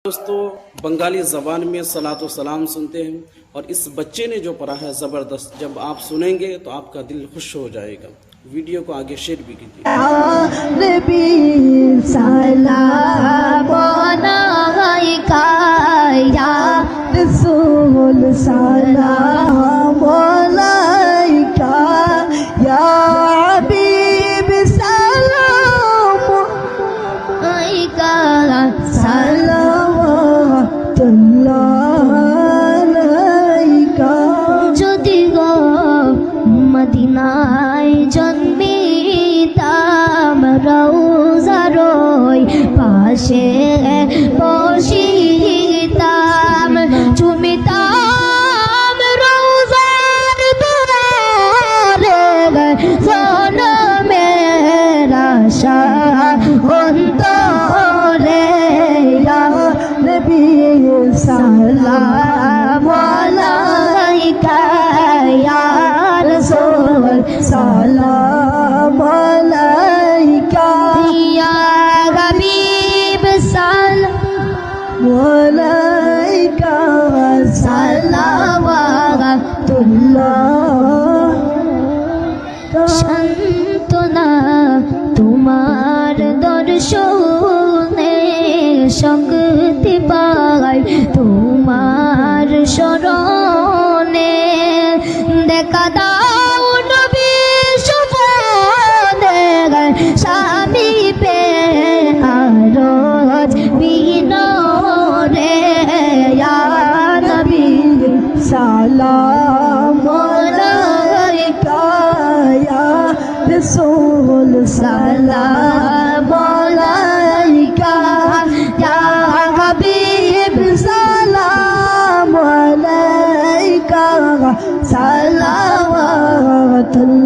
दोस्तों बंगाली ज़बान में सलात व सलाम सुनते हैं और इस बच्चे ने जो पढ़ा है ज़बरदस्त। जब आप सुनेंगे तो आपका दिल खुश हो जाएगा। वीडियो को आगे शेयर भी कीजिए। যদি গো মদিনায় জন্মিতাম রওজার ওই পাশে বসিতাম চুমিতাম রওজার দুয়ারে জনমের আশা অন্তরে ইয়া নবী সালাম আলাইকা ইয়া রাসূল সালাম আলাইকা ইয়া হাবিব সালাম আলাইকা সালাওয়াতুল্লাহ শান্তনা তোমার দর্শনে শক্তি পাই তোমার শরণে দেখা দাও নবী সুবনে স্বামী পে আরজ বিনরে ইয়া নবী সালাম আলাইকা ইয়া রাসূল সালাম আলাইকা ইয়া হাবিব সালাম আলাইকা সালাওয়াতুল্লাহ।